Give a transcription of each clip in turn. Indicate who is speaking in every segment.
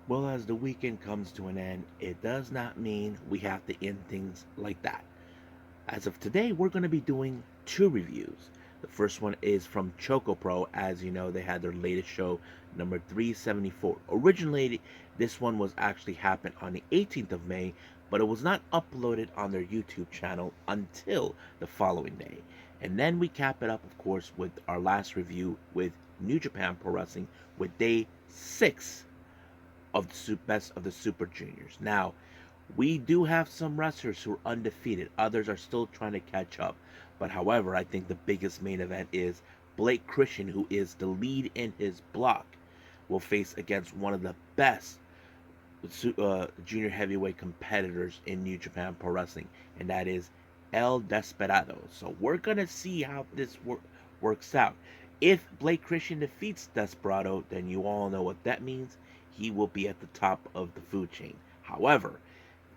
Speaker 1: Well, as the weekend comes to an end, it does not mean we have to end things like that. As of today, we're going to be doing two reviews. The first one is from ChocoPro. As you know, they had their latest show, number 374. Originally, this one was actually happened on the 18th of May, but it was not uploaded on their YouTube channel until the following day. And then we cap it up, of course, with our last review with New Japan Pro Wrestling with day 6 of the best of the Super Juniors. Now, we do have some wrestlers who are undefeated. Others are still trying to catch up. But however, I think the biggest main event is Blake Christian, who is the lead in his block, will face against one of the best junior heavyweight competitors in New Japan Pro Wrestling, and that is El Desperado. So we're gonna see how this works out. If Blake Christian defeats Desperado, then you all know what that means. He will be at the top of the food chain. However,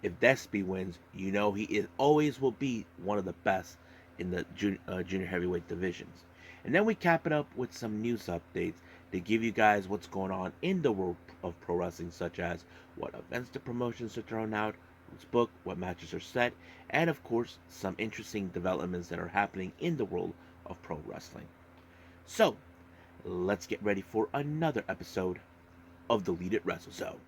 Speaker 1: if Despy wins, you know he always will be one of the best in the junior heavyweight divisions. And then we cap it up with some news updates to give you guys what's going on in the world of pro wrestling, such as what events the promotions are thrown out, who's booked, what matches are set, and of course, some interesting developments that are happening in the world of pro wrestling. So, let's get ready for another episode of the Lead It Wrestle Zone.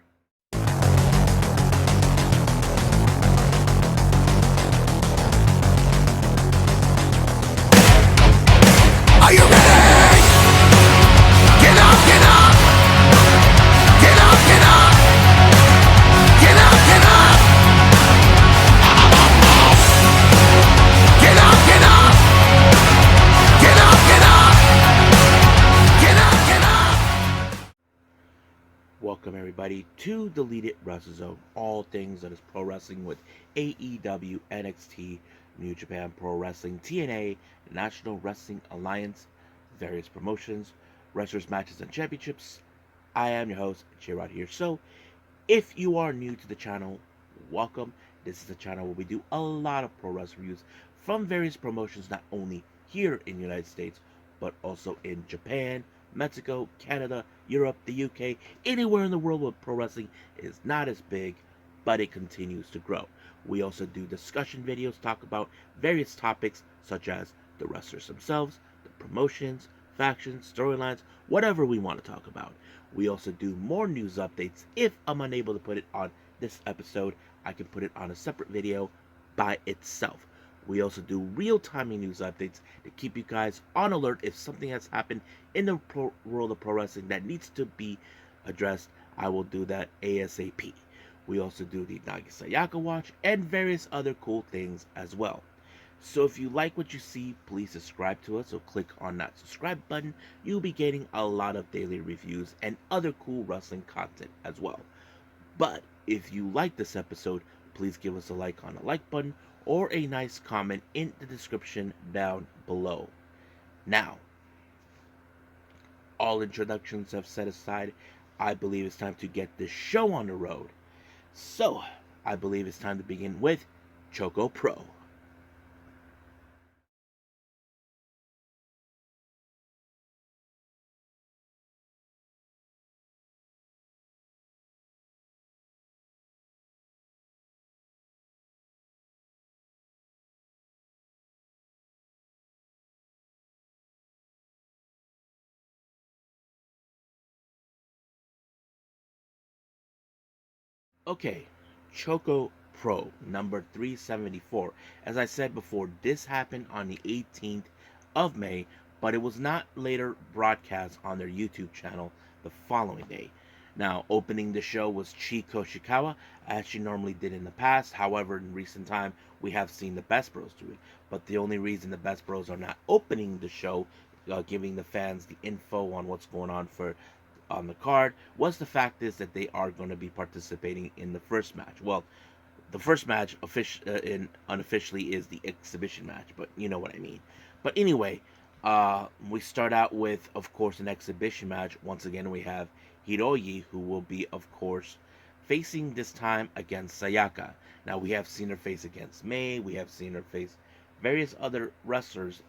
Speaker 2: Are you ready? Get up, get up! Get up, get up! Get up, get up! Get up, get up! Get up, get up! Get up, get up!
Speaker 1: Welcome everybody to the Lead It Wrestle Zone, all things that is pro wrestling with AEW, NXT, New Japan Pro Wrestling, TNA, National Wrestling Alliance, various promotions, wrestlers, matches, and championships. I am your host, Xia here. So, if you are new to the channel, welcome. This is a channel where we do a lot of pro wrestling reviews from various promotions, not only here in the United States, but also in Japan, Mexico, Canada, Europe, the UK, anywhere in the world where pro wrestling is not as big, but it continues to grow. We also do discussion videos, talk about various topics such as the wrestlers themselves, the promotions, factions, storylines, whatever we want to talk about. We also do more news updates. If I'm unable to put it on this episode, I can put it on a separate video by itself. We also do real-time news updates to keep you guys on alert if something has happened in the world of pro wrestling that needs to be addressed. I will do that ASAP. We also do the Nagi Sayaka Watch and various other cool things as well. So if you like what you see, please subscribe to us. So click on that subscribe button. You'll be getting a lot of daily reviews and other cool wrestling content as well. But if you like this episode, please give us a like on the like button or a nice comment in the description down below. Now, all introductions have set aside, I believe it's time to get this show on the road. So, I believe it's time to begin with ChocoPro. Okay, Choco Pro number 374. As I said before, this happened on the 18th of May, but it was not later broadcast on their YouTube channel the following day. Now, opening the show was Chiko Shikawa, as she normally did in the past. However, in recent time, we have seen the Best Bros do it. But the only reason the Best Bros are not opening the show, giving the fans the info on what's going on the card, was the fact is that they are going to be participating in the first match. Well, the first match unofficially is the exhibition match, but you know what I mean. But anyway, we start out with, of course, an exhibition match. Once again, we have Hiroyi, who will be, of course, facing this time against Sayaka. Now, we have seen her face against May. We have seen her face various other wrestlers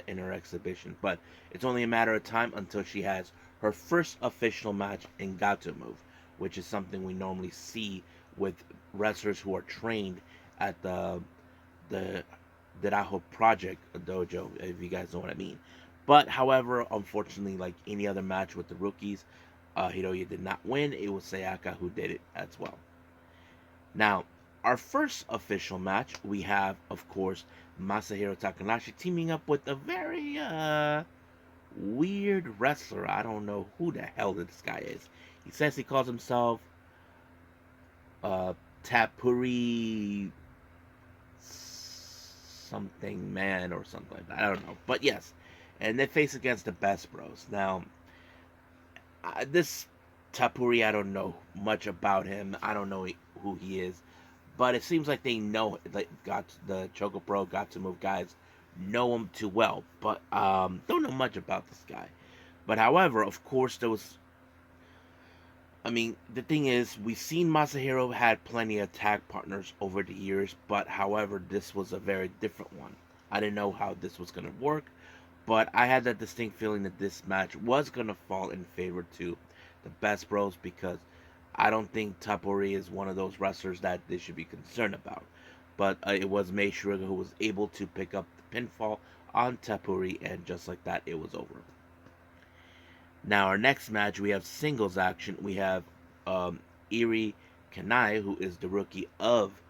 Speaker 1: in her exhibition, but it's only a matter of time until she has her first official match in Gato Move. which is something we normally see with wrestlers who are trained at the Darajo Project Dojo, if you guys know what I mean. But however, unfortunately, like any other match with the rookies, Hiroya did not win. It was Sayaka who did it as well. Now, our first official match, we have, of course, Masahiro Takanashi teaming up with a very weird wrestler. I don't know who the hell this guy is. He says he calls himself uh, Tapuri something man or something like that. I don't know. But yes, and they face against the Best Bros. Now, this Tapuri, I don't know much about him. I don't know who he is, but it seems like they know, like, got the ChocoPro got to move guys know him too well, but don't know much about this guy. But however, of course, there was. I mean, the thing is, we've seen Masahiro had plenty of tag partners over the years, but however, this was a very different one. I didn't know how this was going to work, but I had that distinct feeling that this match was going to fall in favor to the Best Bros because I don't think Tapori is one of those wrestlers that they should be concerned about. But it was Meishiraga who was able to pick up the pinfall on Tapuri, and just like that, it was over. Now, our next match, we have singles action. We have Iri Kanai, who is the rookie of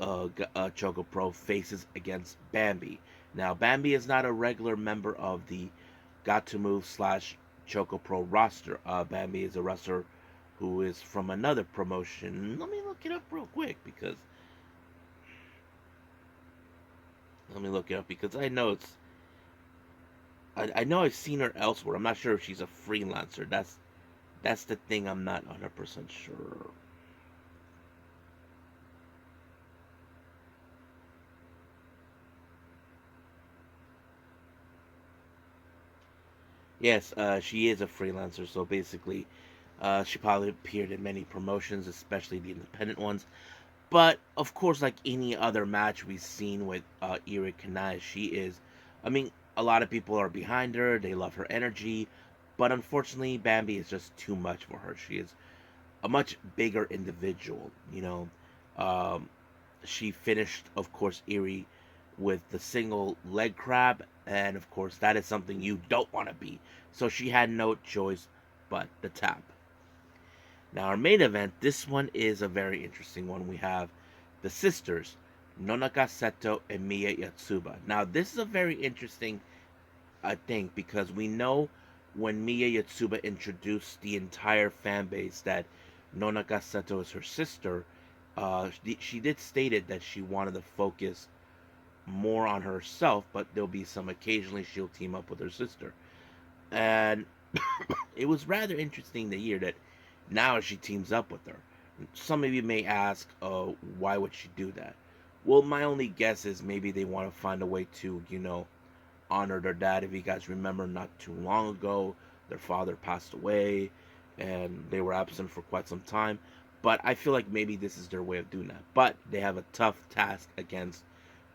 Speaker 1: ChocoPro, faces against Bambi. Now, Bambi is not a regular member of the Got to Move slash ChocoPro roster. Bambi is a wrestler who is from another promotion. Let me look it up real quick because I know it's. I know I've seen her elsewhere. I'm not sure if she's a freelancer. That's the thing. I'm not 100% sure. Yes, she is a freelancer. So basically, she probably appeared in many promotions, especially the independent ones. But of course, like any other match we've seen with Iri Kanai, she is. I mean, a lot of people are behind her. They love her energy, but unfortunately, Bambi is just too much for her. She is a much bigger individual. Um, she finished, of course, Iri with the single leg crab, and of course, that is something you don't want to be. So she had no choice but the tap. Now, our main event, this one is a very interesting one. We have the sisters, Nonaka Seto and Miya Yatsuba. Now, this is a very interesting thing because we know when Miya Yatsuba introduced the entire fan base that Nonaka Seto is her sister, she did stated that she wanted to focus more on herself, but there'll be some occasionally she'll team up with her sister. And it was rather interesting to hear that now she teams up with her. Some of you may ask, why would she do that? Well, my only guess is maybe they want to find a way to, honor their dad. If you guys remember, not too long ago, their father passed away and they were absent for quite some time. But I feel like maybe this is their way of doing that. But they have a tough task against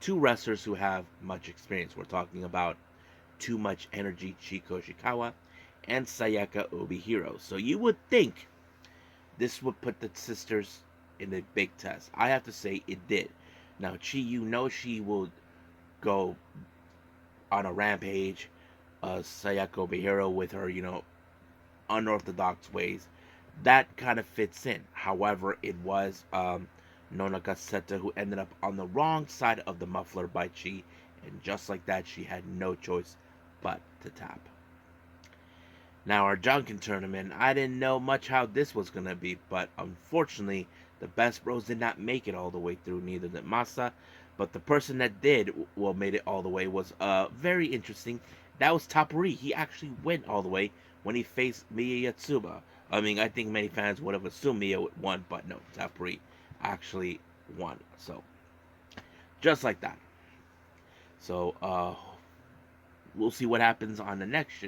Speaker 1: two wrestlers who have much experience. We're talking about Too Much Energy Chiko Shikawa and Sayaka Obihiro. So you would think this would put the sisters in a big test. I have to say it did. Now, Chi, she will go on a rampage. Sayako Obihiro with her, unorthodox ways. That kind of fits in. However, it was Nonaka Seta who ended up on the wrong side of the muffler by Chi, and just like that, she had no choice but to tap. Now, our Junkin tournament, I didn't know much how this was going to be, but unfortunately, the Best Bros did not make it all the way through, neither did Masa. But the person that did, made it all the way was very interesting. That was Tapuri. He actually went all the way when he faced Miya Yatsuba. I mean, I think many fans would have assumed Miya won, but no, Tapuri actually won. So, just like that. So, we'll see what happens on the next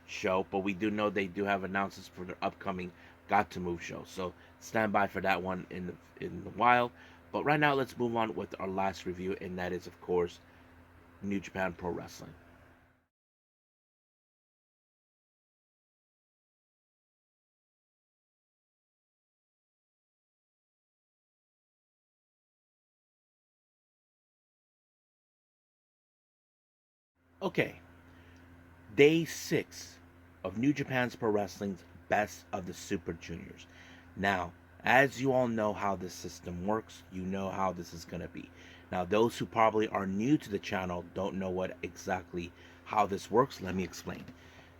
Speaker 1: show, but we do know they do have announcements for their upcoming Got to Move show. So stand by for that one in the while. But right now, let's move on with our last review, and that is, of course, New Japan Pro Wrestling. Okay, day 6 of New Japan's Pro Wrestling's Best of the Super Juniors. Now, as you all know how this system works, you know how this is going to be. Now, those who probably are new to the channel don't know what exactly how this works. Let me explain.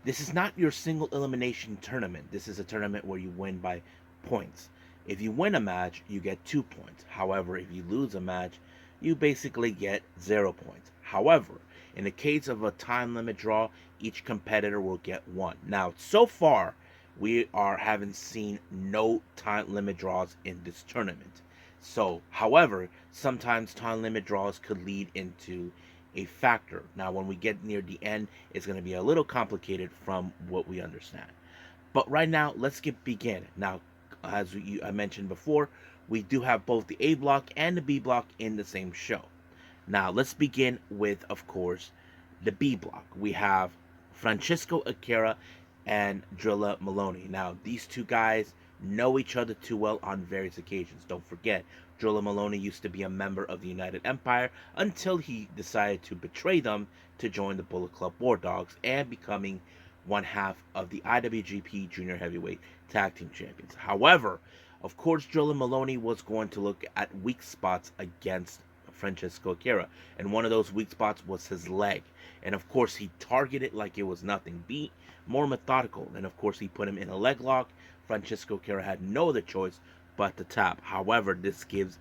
Speaker 1: This is not your single elimination tournament. This is a tournament where you win by points. If you win a match, you get 2 points. However, if you lose a match, you basically get 0 points. However, in the case of a time limit draw, each competitor will get 1. Now, so far, we haven't seen no time limit draws in this tournament. So, however, sometimes time limit draws could lead into a factor. Now, when we get near the end, it's going to be a little complicated from what we understand. But right now, let's begin. Now, as I mentioned before, we do have both the A block and the B block in the same show. Now, let's begin with, of course, the B block. We have Francisco Akira and Drilla Maloney. Now, these two guys know each other too well on various occasions. Don't forget, Drilla Maloney used to be a member of the United Empire until he decided to betray them to join the Bullet Club War Dogs and becoming one half of the IWGP Junior Heavyweight Tag Team Champions. However, of course, Drilla Maloney was going to look at weak spots against Francisco Akira, and one of those weak spots was his leg. And of course, he targeted like it was nothing. Be more methodical. And of course, he put him in a leg lock. Francisco Akira had no other choice but to tap. However, this gives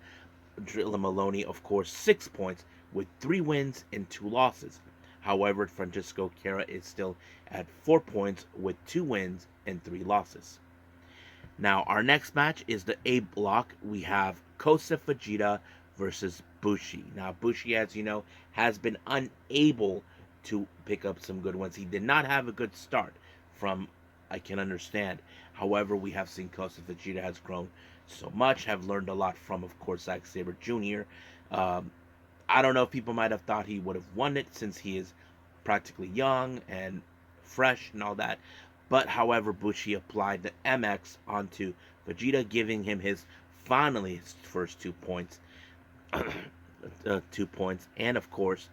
Speaker 1: Drilla Maloney, of course, 6 points with 3 wins and 2 losses. However, Francisco Akira is still at 4 points with 2 wins and 3 losses. Now, our next match is the A block. We have Kosa Fujita versus Bushi. Now, Bushi, as you know, has been unable to pick up some good ones. He did not have a good start from I can understand. However, we have seen Kosa Fujita has grown so much, have learned a lot from, of course, Zack Sabre Jr. I don't know if people might have thought he would have won it since he is practically young and fresh and all that. But, however, Bushi applied the MX onto Vegeta, giving him finally his first 2 points. 2 points. And, of course,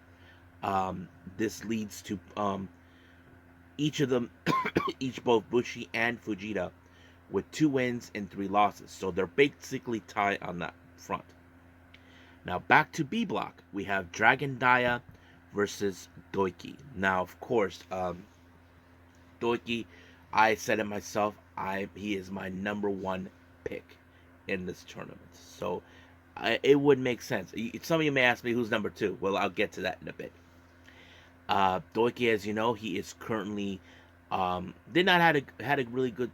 Speaker 1: this leads to each of them, both Bushi and Fujita, with 2 wins and 3 losses. So they're basically tied on that front. Now, back to B block. We have Dragon Dia versus Doiki. Now, of course, Doiki, I said it myself, he is my number 1 pick in this tournament. So it would make sense. Some of you may ask me who's number 2. Well, I'll get to that in a bit. Doiki, as you know, he is currently did not had a really good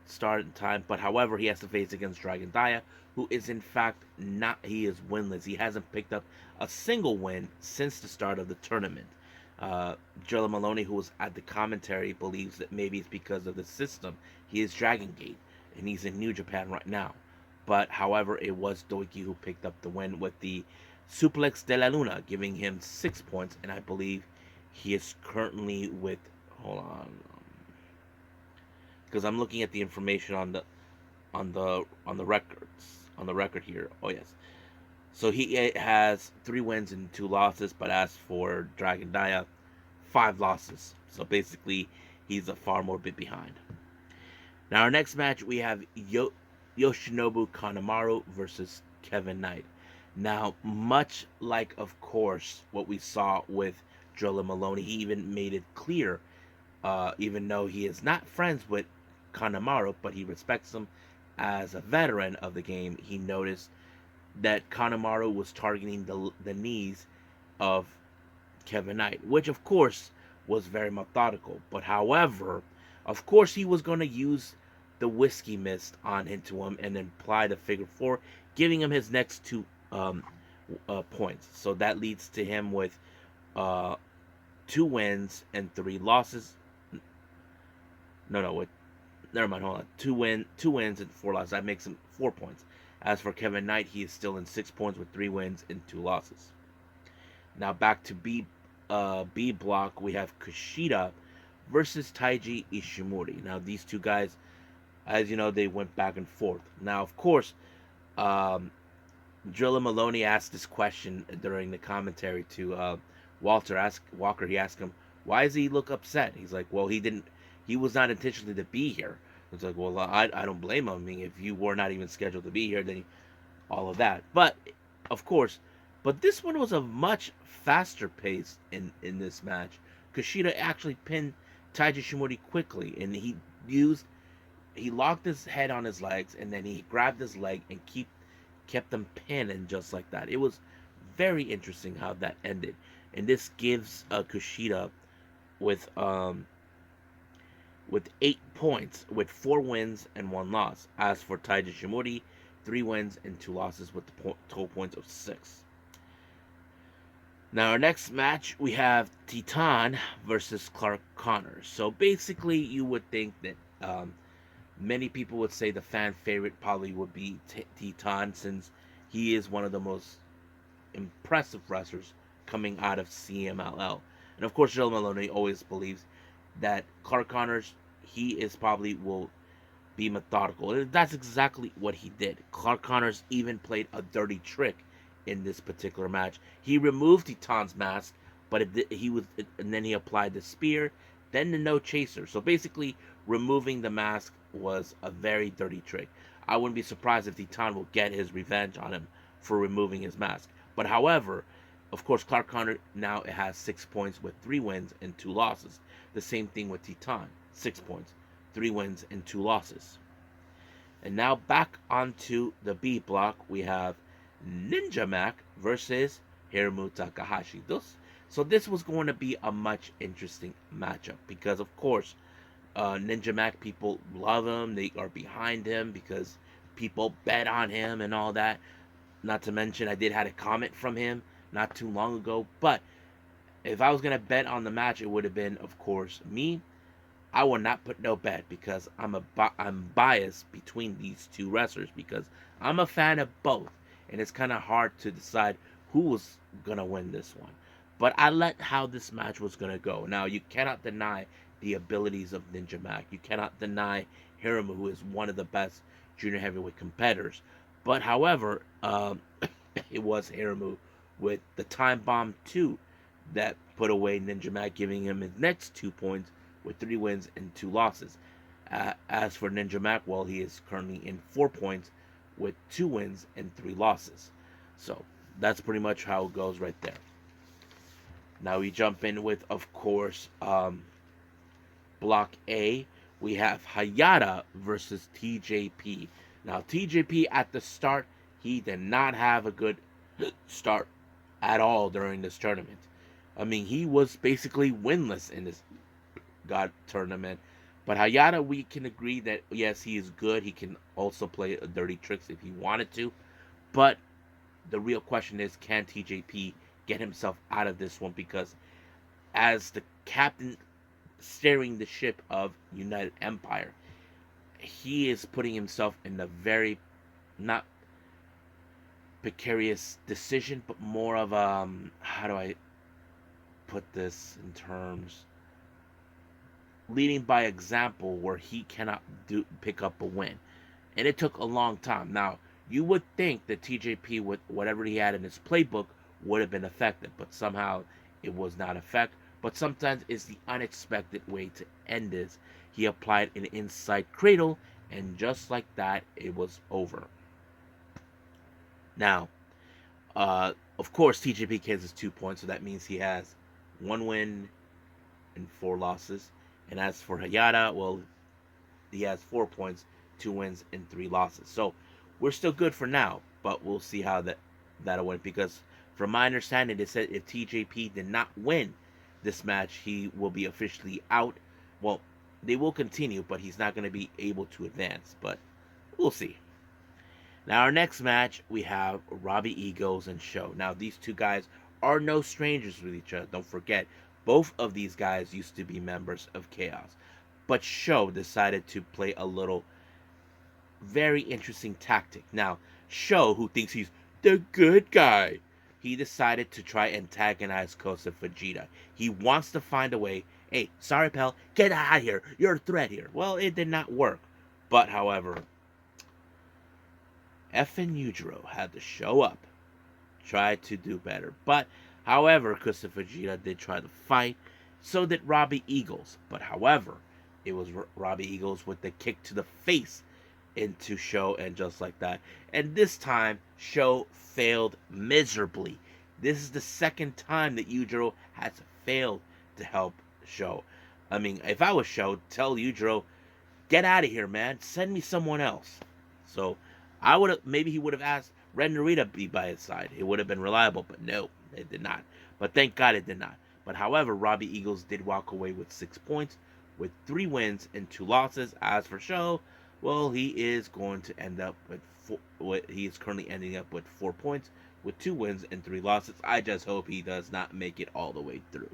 Speaker 1: start in time, but however, he has to face against Dragon Dia, who is in fact he is winless. He hasn't picked up a single win since the start of the tournament. Drilla Maloney, who was at the commentary, believes that maybe it's because of the system. He is Dragon Gate, and he's in New Japan right now. But however, it was Doiki who picked up the win with the Suplex de la Luna, giving him 6 points, and I believe he is currently with. Hold on, because I'm looking at the information on the record here. Oh yes, so he has 3 wins and 2 losses, but as for Dragon Dia, 5 losses. So basically, he's a far more bit behind. Now our next match, we have Yoshinobu Kanemaru versus Kevin Knight. Now, much like, of course, what we saw with Drilla Maloney, he even made it clear, even though he is not friends with Kanemaru, but he respects him as a veteran of the game, he noticed that Kanemaru was targeting the knees of Kevin Knight, which, of course, was very methodical. But, however, of course, he was going to use the whiskey mist onto him and then apply the figure 4, giving him his next 2 points. So that leads to him with 2 wins and 3 losses. Never mind, hold on. 2 wins and 4 losses. That makes him 4 points. As for Kevin Knight, he is still in 6 points with 3 wins and 2 losses. Now back to B block, we have Kushida versus Taiji Ishimori. Now these two guys, as you know, they went back and forth. Now, of course, Drilla Maloney asked this question during the commentary to Walker, he asked him, why does he look upset? He's like, well, he was not intentionally to be here. It's like, well, I don't blame him. I mean, if you were not even scheduled to be here, then all of that. But, of course, but this one was a much faster pace in this match. Kushida actually pinned Taiji Shimori quickly, and he locked his head on his legs, and then he grabbed his leg and kept them pinned, and just like that. It was very interesting how that ended, and this gives Kushida with um with 8 points, with 4 wins and 1 loss. As for Taiji Shimori, 3 wins and 2 losses with the total points of 6. Now, our next match, we have Titan versus Clark Connors. So basically, you would think that many people would say the fan favorite probably would be Titan, since he is one of the most impressive wrestlers coming out of CMLL. And of course, Joe Maloney always believes that Clark Connors, he is probably will be methodical. And that's exactly what he did. Clark Connors even played a dirty trick in this particular match. He removed Titan's mask, but and then he applied the spear, then the no chaser. So basically, removing the mask was a very dirty trick. I wouldn't be surprised if Titan will get his revenge on him for removing his mask. But however, of course, Clark Connor now has 6 points with 3 wins and 2 losses. The same thing with Titan, 6 points, 3 wins and 2 losses. And now back onto the B block, we have Ninja Mac versus Hiromu Takahashi. So this was going to be a much interesting matchup because, of course, Ninja Mac, people love him. They are behind him because people bet on him and all that. Not to mention, I did had a comment from him not too long ago. But if I was going to bet on the match, it would have been, of course, me. I will not put no bet because I'm biased between these two wrestlers because I'm a fan of both. And it's kind of hard to decide who was going to win this one. But I let how this match was going to go. Now, you cannot deny the abilities of Ninja Mac. You cannot deny Hiromu, who is one of the best junior heavyweight competitors. But however, it was Hiromu with the Time Bomb 2 that put away Ninja Mac, giving him his next 2 points with 3 wins and 2 losses. As for Ninja Mac, well, he is currently in 4 points with 2 wins and 3 losses. So that's pretty much how it goes right there. Now we jump in with, of course, Block A. We have Hayata versus TJP. Now, TJP at the start, he did not have a good start at all during this tournament. I mean, he was basically winless in this tournament. But Hayata, we can agree that, yes, he is good. He can also play dirty tricks if he wanted to. But the real question is, can TJP get himself out of this one? Because as the captain steering the ship of United Empire, he is putting himself in a very, not precarious decision, but more of how do I put this in terms, leading by example, where he cannot pick up a win. And it took a long time. Now, you would think that TJP, with whatever he had in his playbook, would have been effective, but somehow it was not effective. But sometimes it's the unexpected way to end this. He applied an inside cradle, and just like that, it was over. Now, of course, TJP gets his 2 points, so that means he has 1 win and 4 losses. And as for Hayata, well, he has 4 points, 2 wins, and 3 losses. So we're still good for now, but we'll see how that'll win. Because from my understanding, it said if TJP did not win this match, he will be officially out. Well, they will continue, but he's not going to be able to advance. But we'll see. Now, our next match, we have Robbie Eagles and Show. Now, these two guys are no strangers with each other. Don't forget, both of these guys used to be members of Chaos. But Show decided to play a little very interesting tactic. Now, Show, who thinks he's the good guy, he decided to try antagonize Kosa Fujita. He wants to find a way. Hey, sorry, pal, get out of here. You're a threat here. Well, it did not work. But, however, Effin Yujiro had to show up, try to do better. But However, Christopher Vegeta did try to fight. So did Robbie Eagles. But however, it was Robbie Eagles with the kick to the face into Sho, and just like that. And this time, Sho failed miserably. This is the second time that Yujiro has failed to help Sho. I mean, if I was Sho, tell Yujiro, get out of here, man. Send me someone else. So I would have, maybe he would have asked Ren Narita be by his side. It would have been reliable, but no, it did not. But thank God it did not. But however, Robbie Eagles did walk away with 6 points, with 3 wins and 2 losses. As for Sho, well, he is going to end up with he is currently ending up with 4 points, with 2 wins and 3 losses. I just hope he does not make it all the way through.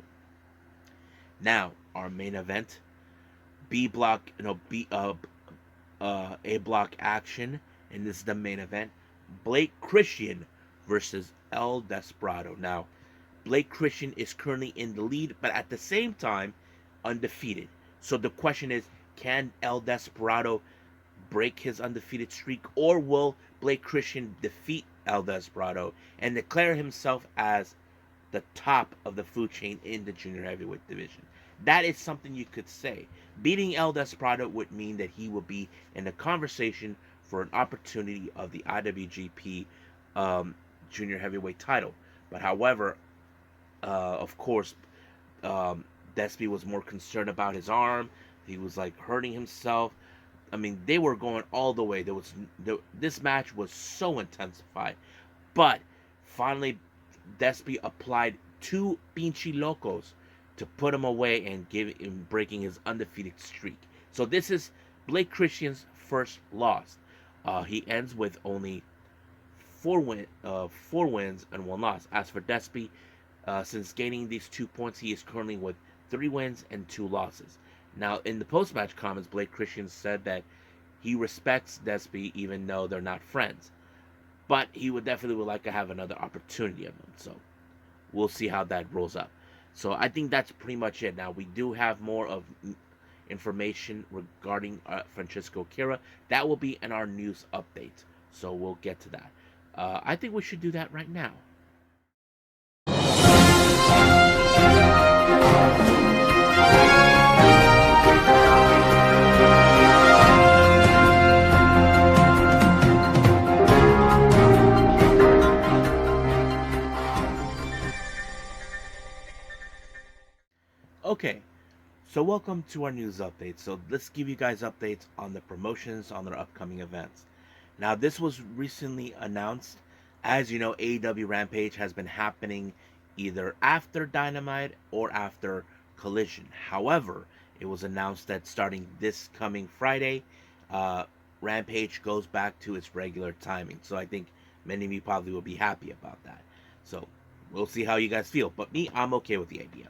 Speaker 1: Now, our main event, B block, A block action, and this is the main event. Blake Christian versus El Desperado. Now, Blake Christian is currently in the lead, but at the same time, undefeated. So the question is, can El Desperado break his undefeated streak, or will Blake Christian defeat El Desperado and declare himself as the top of the food chain in the junior heavyweight division? That is something you could say. Beating El Desperado would mean that he will be in the conversation for an opportunity of the IWGP junior heavyweight title. But however, of course, Despy was more concerned about his arm. He was like hurting himself. I mean, they were going all the way. This match was so intensified, but finally, Despy applied 2 Pinchy Locos to put him away and give him breaking his undefeated streak. So this is Blake Christian's first loss. He ends with only 4 wins and 1 loss. As for Despy, since gaining these 2 points, he is currently with 3 wins and 2 losses. Now, in the post-match comments, Blake Christian said that he respects Despy even though they're not friends. But he would like to have another opportunity of them. So we'll see how that rolls up. So I think that's pretty much it. Now, we do have more of information regarding Francesco Akira. That will be in our news update. So we'll get to that. I think we should do that right now. Okay, so welcome to our news update. So let's give you guys updates on the promotions on their upcoming events. Now, this was recently announced. As you know, AEW Rampage has been happening either after Dynamite or after Collision. However, it was announced that starting this coming Friday, Rampage goes back to its regular timing. So I think many of you probably will be happy about that. So we'll see how you guys feel. But me, I'm okay with the idea.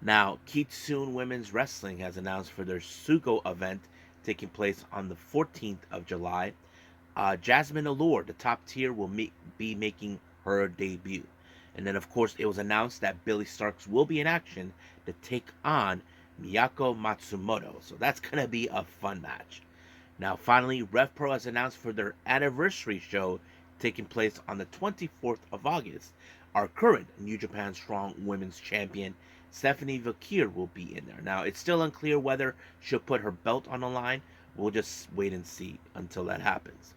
Speaker 1: Now, Kitsune Women's Wrestling has announced for their Sugo event taking place on the 14th of July. Jasmine Allure, the top tier, will be making her debut. And then, of course, it was announced that Billy Starks will be in action to take on Miyako Matsumoto. So that's going to be a fun match. Now, finally, RevPro has announced for their anniversary show taking place on the 24th of August. Our current New Japan Strong Women's Champion, Stephanie Vakir, will be in there. Now, it's still unclear whether she'll put her belt on the line. We'll just wait and see until that happens.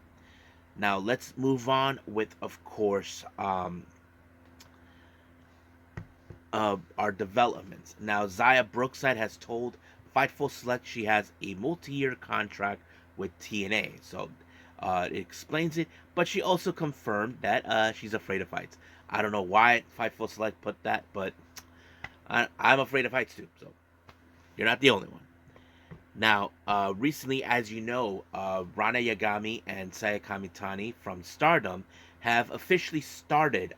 Speaker 1: Now, let's move on with, of course, our developments. Now, Xia Brookside has told Fightful Select she has a multi-year contract with TNA. So, it explains it, but she also confirmed that she's afraid of fights. I don't know why Fightful Select put that, but I'm afraid of heights too, so you're not the only one. Now, recently, as you know, Rana Yagami and Saya Kamitani from Stardom have officially started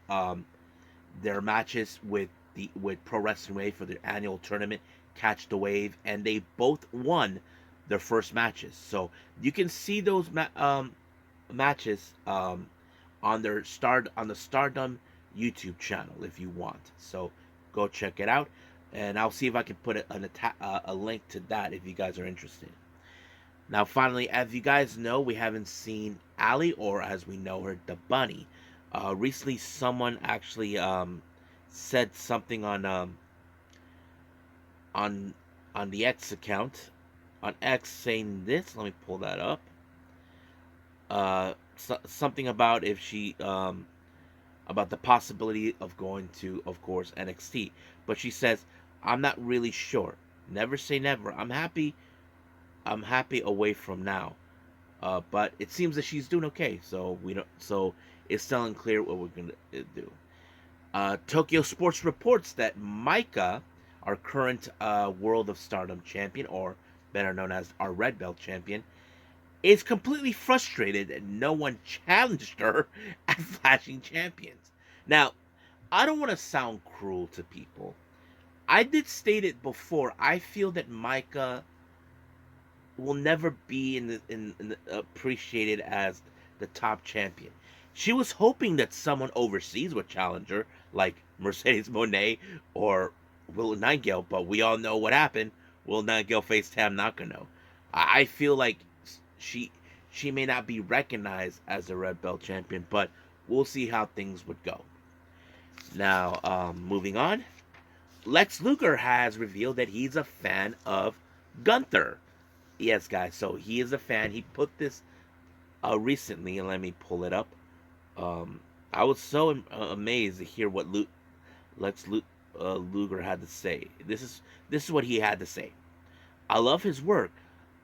Speaker 1: their matches with Pro Wrestling Wave for their annual tournament, Catch the Wave, and they both won their first matches. So you can see those matches on the Stardom YouTube channel if you want. So go check it out, and I'll see if I can put a link to that if you guys are interested. Now, finally, as you guys know, we haven't seen Allie, or as we know her, the Bunny. Recently, someone actually said something on on the X account on X saying this. Let me pull that up. Something about if she about the possibility of going to, of course, NXT. But she says, "I'm not really sure. Never say never. I'm happy. I'm happy away from now. But it seems that she's doing okay. So we don't. So it's still unclear what we're gonna do." Tokyo Sports reports that Maika, our current World of Stardom champion, or better known as our Red Belt champion, is completely frustrated that no one challenged her at Flashing Champions. Now, I don't want to sound cruel to people. I did state it before. I feel that Maika will never be appreciated as the top champion. She was hoping that someone overseas would challenge her, like Mercedes Monet or Will Nightingale, but we all know what happened. Will Nightingale faced Tam Nakano. I feel like she she may not be recognized as a red belt champion, but we'll see how things would go. Now, moving on, Lex Luger has revealed that he's a fan of Gunther. Yes, guys. So he is a fan. He put this recently, and let me pull it up. Um, I was so amazed to hear what Luger had to say. This is what he had to say. "I love his work.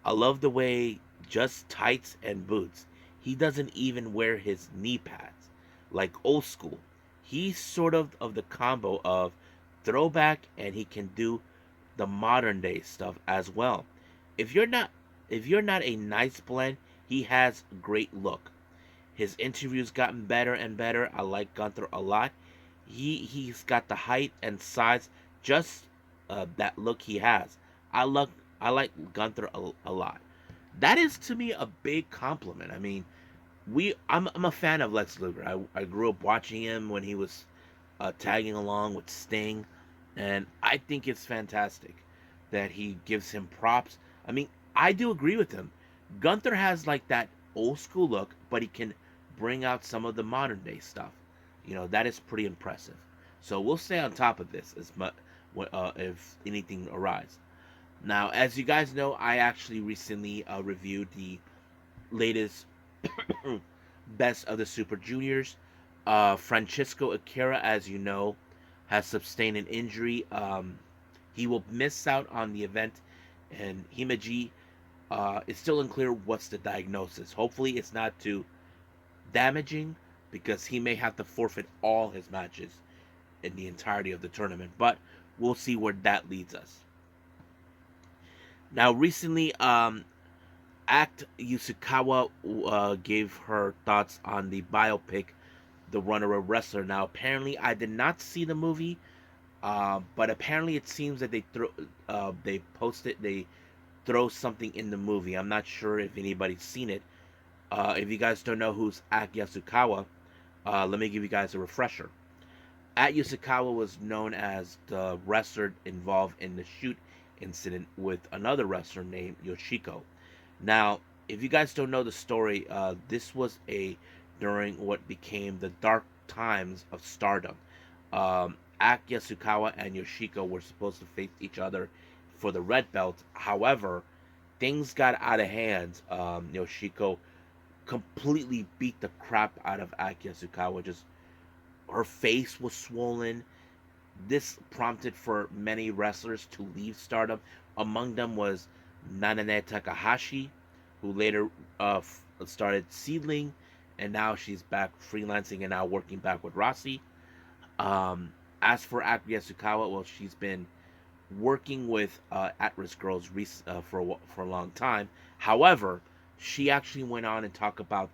Speaker 1: I love the way just tights and boots. He doesn't even wear his knee pads, like old school. He's sort of the combo of throwback, and he can do the modern day stuff as well. If you're not if you're not a nice blend, he has great look. His interviews gotten better and better. I like Gunther a lot. He's got the height and size, just that look he has. I look I like Gunther a lot." That is to me a big compliment. I mean, I'm a fan of Lex Luger. I grew up watching him when he was tagging along with Sting, and I think it's fantastic that he gives him props. I mean, I do agree with him. Gunther has like that old school look, but he can bring out some of the modern day stuff. That is pretty impressive. So we'll stay on top of this as much if anything arises. Now, as you guys know, I actually recently reviewed the latest Best of the Super Juniors. Francisco Akira, as you know, has sustained an injury. He will miss out on the event, and Himeji, it's still unclear what's the diagnosis. Hopefully, it's not too damaging, because he may have to forfeit all his matches in the entirety of the tournament. But we'll see where that leads us. Now, recently, Act Yasukawa gave her thoughts on the biopic, The Runner of Wrestler. Now, apparently, I did not see the movie, but apparently, it seems that they throw something in the movie. I'm not sure if anybody's seen it. If you guys don't know who's Act Yasukawa, let me give you guys a refresher. Act Yasukawa was known as the wrestler involved in the shoot incident with another wrestler named Yoshiko. Now, if you guys don't know the story, this was during what became the dark times of Stardom. Act Yasukawa and Yoshiko were supposed to face each other for the red belt. However, things got out of hand. Yoshiko completely beat the crap out of Act Yasukawa. Just her face was swollen. This prompted for many wrestlers to leave Stardom. Among them was Nanane Takahashi, who later started Seedling, and now she's back freelancing and now working back with Rossi. As for Akira Yasukawa, well, she's been working with at-risk girls for a long time. However, she actually went on and talked about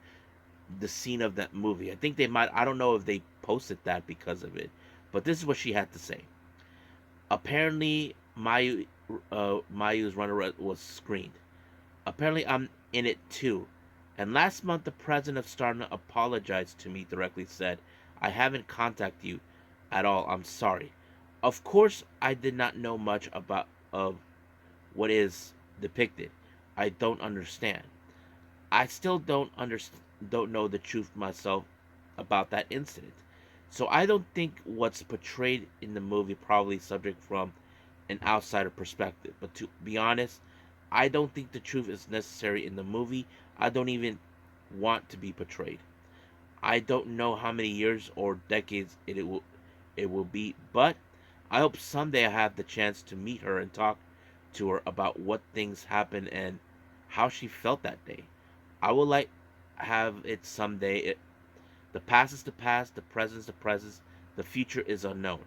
Speaker 1: the scene of that movie. I think they might. I don't know if they posted that because of it, but this is what she had to say. Apparently, Mayu's runner was screened. Apparently, I'm in it too. And last month, the president of Stardom apologized to me directly. Said, "I haven't contacted you at all. I'm sorry. Of course, I did not know much about of what is depicted. I don't understand. I still don't know the truth myself about that incident. So I don't think what's portrayed in the movie probably subject from an outsider perspective. But to be honest, I don't think the truth is necessary in the movie. I don't even want to be portrayed. I don't know how many years or decades it will be, but I hope someday I have the chance to meet her and talk to her about what things happened and how she felt that day. I would like have it someday. The past is the past, the present is the present, the future is unknown.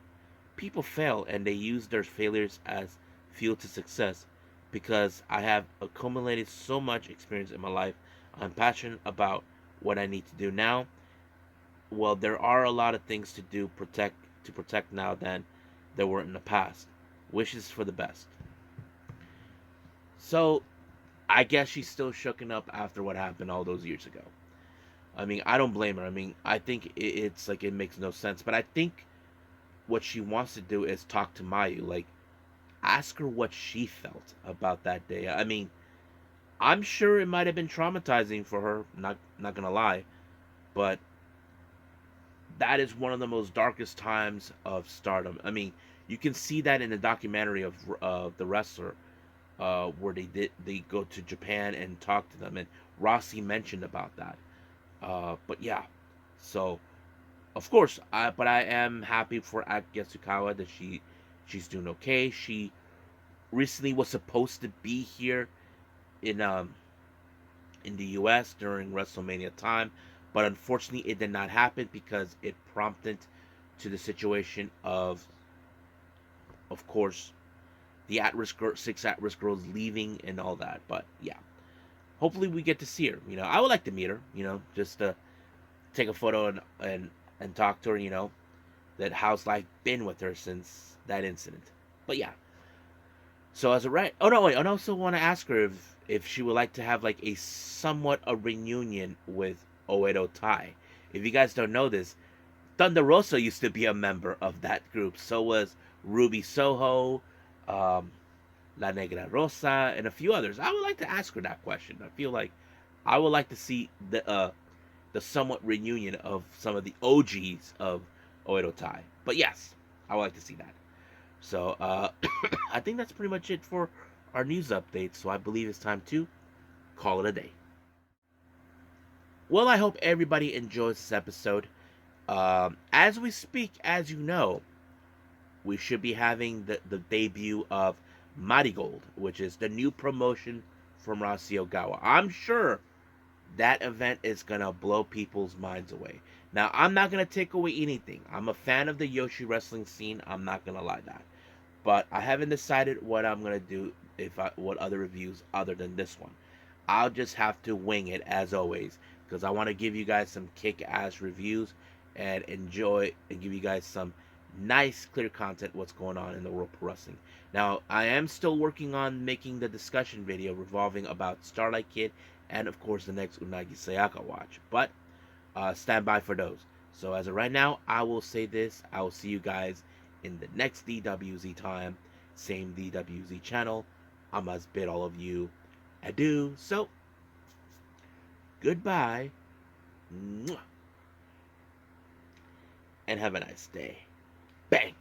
Speaker 1: People fail and they use their failures as fuel to success. Because I have accumulated so much experience in my life, I'm passionate about what I need to do now. Well, there are a lot of things to protect now than there were in the past. Wishes for the best. So I guess she's still shooken up after what happened all those years ago. I mean, I don't blame her. I mean, I think it's like it makes no sense. But I think what she wants to do is talk to Mayu. Like, ask her what she felt about that day. I mean, I'm sure it might have been traumatizing for her. Not gonna lie, but that is one of the most darkest times of Stardom. I mean, you can see that in the documentary of the wrestler, where they go to Japan and talk to them, and Rossi mentioned about that. But yeah, so of course, but I am happy for Act Yasukawa that she's doing okay. She recently was supposed to be here in in the U.S. during WrestleMania time, but unfortunately, it did not happen because it prompted to the situation of course, the six at-risk girls leaving and all that. But yeah, hopefully we get to see her. I would like to meet her. Just to take a photo and talk to her. That how's life been with her since that incident. But yeah, so as a right. Oh no, wait. I also want to ask her if she would like to have like a somewhat a reunion with Oedo Tai. If you guys don't know this, Thunder Rosa used to be a member of that group. So was Ruby Soho, um, La Negra Rosa, and a few others. I would like to ask her that question. I feel like I would like to see the somewhat reunion of some of the OGs of Oedo Tai. But yes, I would like to see that. So I think that's pretty much it for our news update. So I believe it's time to call it a day. Well, I hope everybody enjoys this episode. As we speak, as you know, we should be having the debut of Marigold, which is the new promotion from Rossi Ogawa. I'm sure that event is going to blow people's minds away. Now, I'm not going to take away anything. I'm a fan of the Yoshi wrestling scene. I'm not going to lie that. But I haven't decided what I'm going to do, what other reviews other than this one. I'll just have to wing it as always because I want to give you guys some kick-ass reviews and enjoy and give you guys some nice, clear content what's going on in the world of wrestling. Now, I am still working on making the discussion video revolving about Starlight Kid and, of course, the next Unagi Sayaka watch. But stand by for those. So as of right now, I will say this. I will see you guys in the next DWZ time. Same DWZ channel. I must bid all of you adieu. So, goodbye. Mwah. And have a nice day. Bang.